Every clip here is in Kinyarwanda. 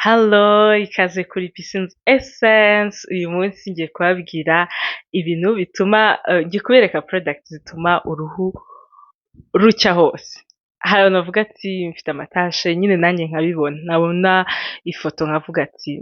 Hello, ikaze kuri Peace Essence. Uyu munsi ngiye kubabwira ibintu bituma ngiye kubereka product zituma uruhu rucya hose. Hari abantu bavuga ati mfite amatashe nyine nanjye nkabibona, nabona ifoto nkavuga ati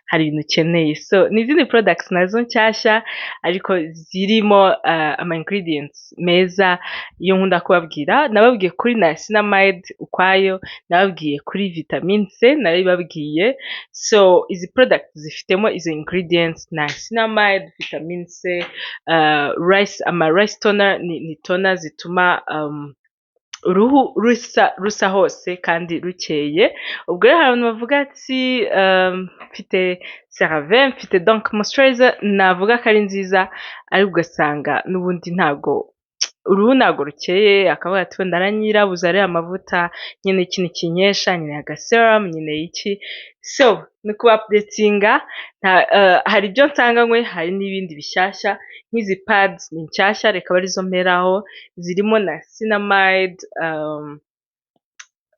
hari ibintu ukeneye. So ni izindi products nazo nshyashya ariko zirimo ama ingredients meza iyo nkunda kubabwira. Nababwiye kuri niacinamide ukwayo, nababwiye kuri vitamin C narabibabwiye. So izi products zifitemo izo ingredients: niacinamide, vitamin C, rice toner ni toner zituma uruhu rusa hose kandi rukeye. Ubwo rero hari abantu bavuga ati mfite CeraVe, mfite donc moisturizer navuga ko ari nziza ariko ugasanga n'ubundi uruhu ntago rukeye, akavuga ati wenda aranyirabuza ariya amavuta, nyine ikintu kinyesha, nyine aga serum, nyine iki. So ni kubapudetinga, hari ibyo nsanganywe, hari n'ibindi bishyashya. Nk'izi pads ni nshyashya, reka arizo mperaho, zirimo niacinamide,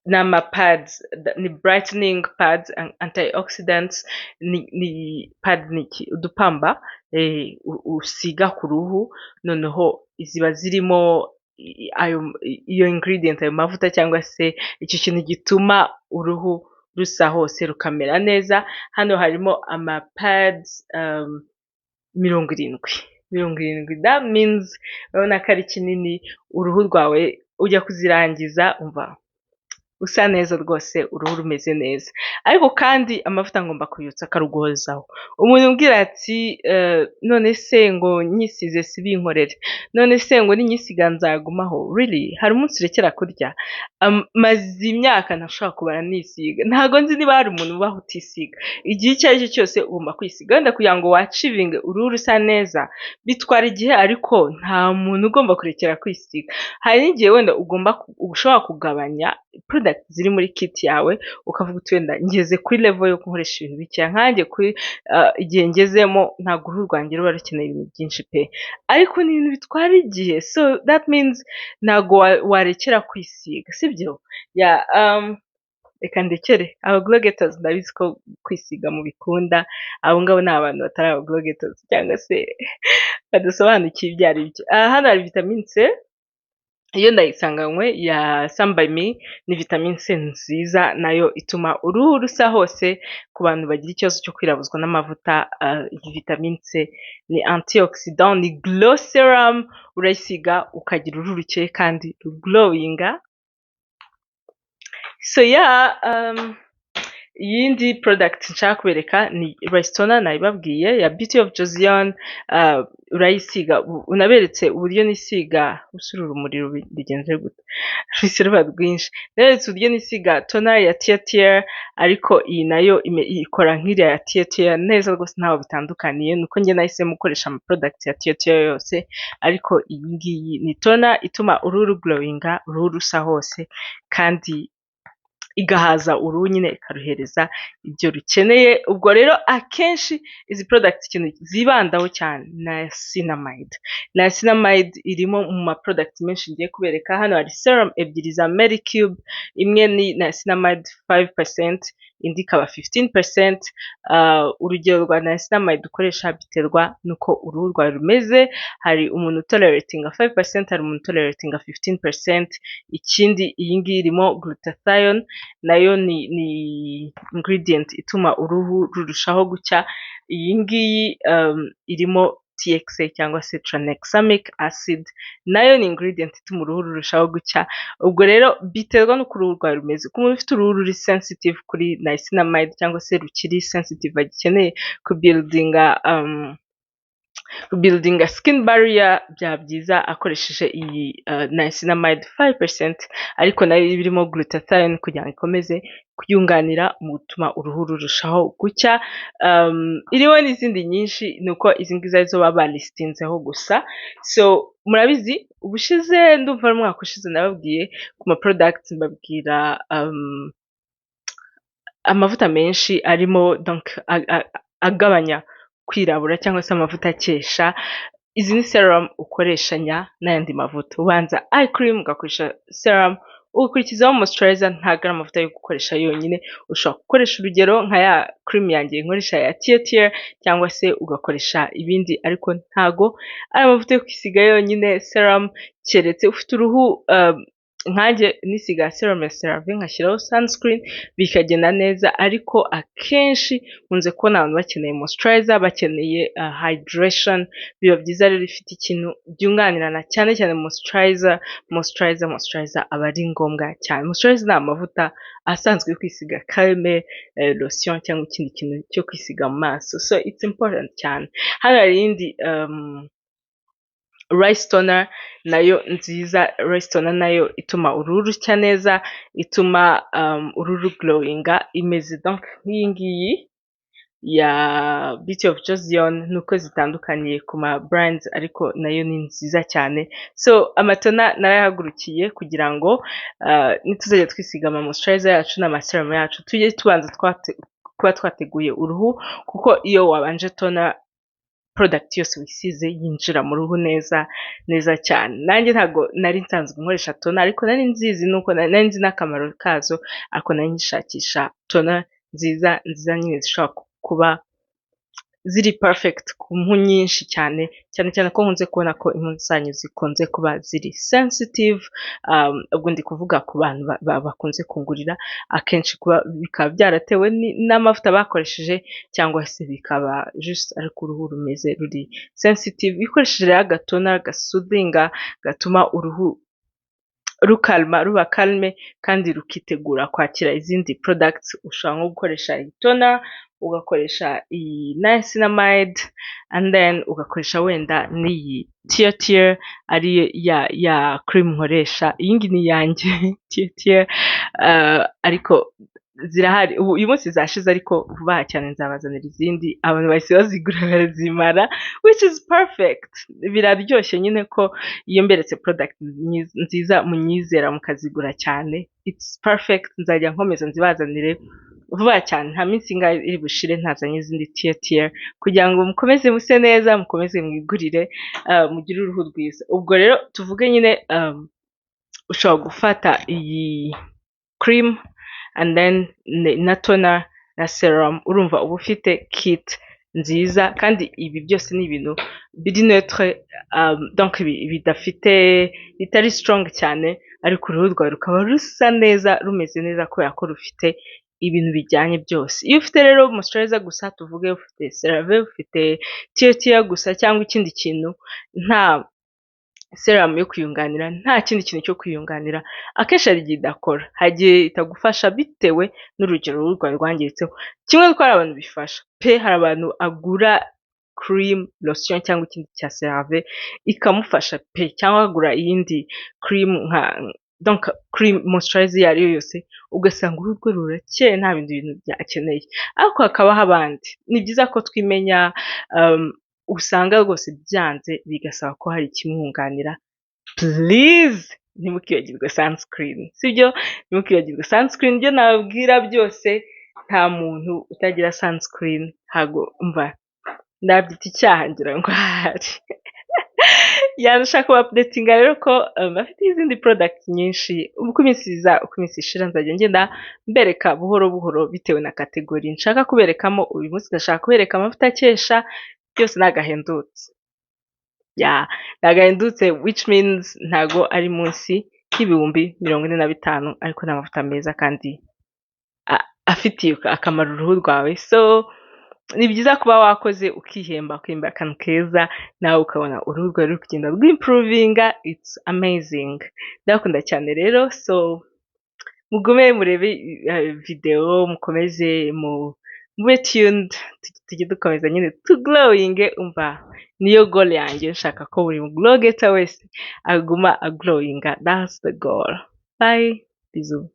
n'ama pads, ni brightening pads, antioxidants, ni pads udupamba usiga ku ruhu, noneho ziba zirimo iyo ingredient, ayo mavuta cyangwa se icyo kintu gituma uruhu rusa hose rukamera neza. Hano harimo ama pads 70. That means urabona ko ari kinini, uruhu rwawe ujya kuzirangiza umva usa neza rwose, uruhu rumeze neza. Ariko kandi amavuta ngomba kuyutsa akarugozaho. Umuntu umbwira ati none se ngo nyisize sibinkorere, none se ngo ninyisiga nzagumaho. Really, hari umunsi urekera kurya? Maze imyaka ntashobora kubara nisiga, ntago nzi niba hari umuntu ubaho utisiga. Igihe icyo ari cyo cyose ugomba kwisiga, wenda kugira ngo wacivinge uruhu rusa neza bitwara igihe, ariko nta muntu ugomba kurekera kwisiga. Hari n'igihe wenda ushobora kugabanya product ziri muri kit yawe, ukavuga uti wenda ngeze kuri level yo gukoresha ibintu bikeya. Nkanjye kuri igihe ngezemo ntabwo uruhu rwanjye ruba rukeneye ibintu byinshi pe, ariko ni ibintu bitwara igihe. So that means ntabwo warekera kwisiga, sibyo? Reka ndekere aba glow getters, ndabizi ko kwisiga mu bikunda. Abo ngabo ni abantu batari aba glow getters cyangwa se badasobanukiwe ibyo ari byo. Hano hari vitamin C, iyo ndayisanganywe ya Some by Me. Ni vitamin C nziza, nayo ituma uruhu rusa hose. Ku bantu bagira ikibazo cyo kwirabuzwa n'amavuta, iyi vitamin C ni antioxidant, ni glow serum, urayisiga ukagira uruhu rukeye kandi ruglowinga. So iyindi product nshaka kubereka ni rice toner, nabibabwiye, ya Beauty of Joseon. Urayisiga, unaberetse uburyo nisiga usura urumuri bigenze gute, rufise ruba rwinshi. Naberetse uburyo nisiga toner ya Tier, ariko iyi nayo ikora nk'iriya ya Tier neza rwose, ntaho bitandukaniye. Nuko njye nahisemo gukoresha ama product ya Tier yose, ariko iyi ngiyi ni toner ituma uruhu ruglowinga, uruhu rusa hose kandi igahaza uruhu, nyine ikaruhereza ibyo rukeneye. Ubwo rero akenshi izi product ikintu zibandaho cyane niacinamide irimo mu ma product menshi ngiye kubereka. Hano hari serum ebyiri za Medicube, imwe ni niacinamide 5%, indi ikaba 15%. Urugero rwa niacinamide ukoresha biterwa nuko uruhu rwawe rumeze. Hari umuntu toleratinga 5%, hari umuntu toleratinga 15%. Ikindi, iyi ngiyi irimo glutathione, nayo ni ingredient ituma uruhu rurushaho gucya. Iyi ngiyi irimo TXA cyangwa se tranexamic acid, nayo ni ingredient ituma uruhu rurushaho gucya. Ubwo rero biterwa n'uko uruhu rwawe rumeze. Ku muntu ufite uruhu ruri sensitive kuri niacinamide cyangwa se rukiri sensitive, agikeneye kubuildinga skin barrier, byaba byiza akoresheje iyi niacinamide 5%, ariko nayo birimo glutathione kugira ngo ikomeze kuyunganira mu gutuma uruhu rurushaho gucya. Iriho n'izindi nyinshi, nuko izi ngizi arizo baba balistinzeho gusa. So murabizi, ubushize ndumva ari umwaka ushize nababwiye ku ma products, mbabwira amavuta menshi arimo donc agabanya kwirabura cyangwa se amavuta akesha. Izi ni serum ukoreshanya n'ayandi mavuta. Ubanza eye cream, ugakoresha serum, ugakurikizaho moisturizer, ntabwo ari amavuta yo gukoresha yonyine, ushobora gukoresha urugero nka ya cream yanjye nkoresha ya TiaTia cyangwa se ugakoresha ibindi, ariko ntago ari amavuta yo kwisiga yonyine. Serum keretse ufite uruhu nkanjye nisiga serum ya CeraVe nkashyiraho sunscreen bikagenda neza, ariko akenshi nkunze kubona abantu bakeneye moisturizer, bakeneye hydration. Biba byiza rero ifite ikintu byunganirana, cyane cyane moisturizer aba ari ngombwa cyane. Moisturizer ni amavuta asanzwe kwisiga calme, lotion cyangwa ikindi kintu cyo kwisiga mu maso, so it's important cyane. Hano hari iyindi rice toner nayo nziza. Rice toner nayo ituma uruhu rucya neza, ituma uruhu glowinga, imeze donc nk'iyi ngiyi ya Beauty of Joseon, nuko zitandukaniye ku ma brands, ariko nayo ni nziza cyane. So amatona narayahagurukiye kugira ngo nituzajya twisiga ama moisturizer yacu n'ama serum yacu tujye tubanza kuba twateguye uruhu, kuko iyo wabanje toner product yose wisize yinjira mu ruhu neza neza cyane. Nanjye ntago nari nsanzwe nkoresha toner, ariko nari nzizi nuko nari nzi n'akamaro kazo, ariko nari nshakisha toner nziza nyine zishobora kuba ziri perfect ku mpu nyinshi cyane cyane ko nkunze kubona ko impu zanyu zikunze kuba ziri sensitive. Ubwo ndi kuvuga ku bantu bakunze kungurira, akenshi kuba bikaba byaratewe n'amavuta bakoresheje, cyangwa se bikaba just ariko uruhu rumeze ruri sensitive. Bikoresheje agatona gasudinga gatuma uruhu ruba calme kandi rukitegura kwakira izindi products. Ushobora nko gukoresha iyi toner, ugakoresha iyi niacinamide, and then ugakoresha wenda n'iyi TiaTia ari ya cream nkoresha. Iyi ngiyi ni yanjye TiaTia, ariko zirahari uyu munsi zashize, ariko vuba cyane nzabazanira izindi. Abantu bahise bazigura barazimara, which is perfect. Biraryoshye nyine ko iyo mberetse product nziza munyizera mukazigura cyane. It's perfect. Nzajya nkomeza nzibazanire vuba cyane, nta minsi ingahe iri bushire ntazanye izindi TiaTia, kugira ngo mukomeze muse neza, mukomeze mwigurire, mugire uruhu rwiza. Ubwo rero tuvuge nyine ushobora gufata iyi cream and then na toner na serum, urumva uba ufite kit nziza. Kandi ibi byose ni ibintu biri neutre, donc bitari strong cyane, ariko uruhu rwawe rukaba rusa neza, rumeze neza kubera ko rufite ibintu bijyanye byose. Iyo ufite rero moisturizer gusa, tuvuge ufite CeraVe, ufite TiaTia gusa cyangwa ikindi kintu, nta serum yo kwiyunganira, nta kindi kintu cyo kwiyunganira, akenshi hari igihe idakora, hagiye itagufasha bitewe n'urugero uruhu rwawe rwangiritseho. Kimwe ko hari abantu bifasha pe, hari abantu agura cream, lotion cyangwa ikindi cya CeraVe ikamufasha pe, cyangwa agura iyindi cream nka donc cream moisturizer iyo ari yo yose, ugasanga uruhu rwe rurakeye nta bindi bintu byakeneye. Ariko hakabaho abandi. Ni byiza ko twimenya, usanga rwose byanze bigasaba ko hari ikimwunganira. Please ntimukibagirwe sunscreen, sibyo? Ntimukibagirwe sunscreen. Ibyo nababwira byose, nta muntu utagira sunscreen. Ntago umva ndabyita icyaha ngira ngo ahari. Yanashaka kuba updatinga rero ko bafite izindi product nyinshi. Uko iminsi ishira nzajya ngenda mbereka buhoro buhoro bitewe na kategori nshaka kuberekamo. Uyu munsi ndashaka kubereka amavuta akesha, byose nagahendutse. Nagahendutse, which means ntago ari munsi y'ibihumbi 45, ariko ni amavuta meza kandi afitiye akamaro uruhu rwawe. So ni byiza kuba wakoze ukihemba akantu keza, nawe ukabona uruhu rwawe ruri kugenda rw'improvinga. It's amazing. Ndakunda cyane rero, so mugume murebe video, mukomeze mube tuned, tujye dukomeza nyine glowing. Umva niyo goal yanjye, nshaka ko buri glow getter wese aguma glowing. That's the goal. Bye. Bisous.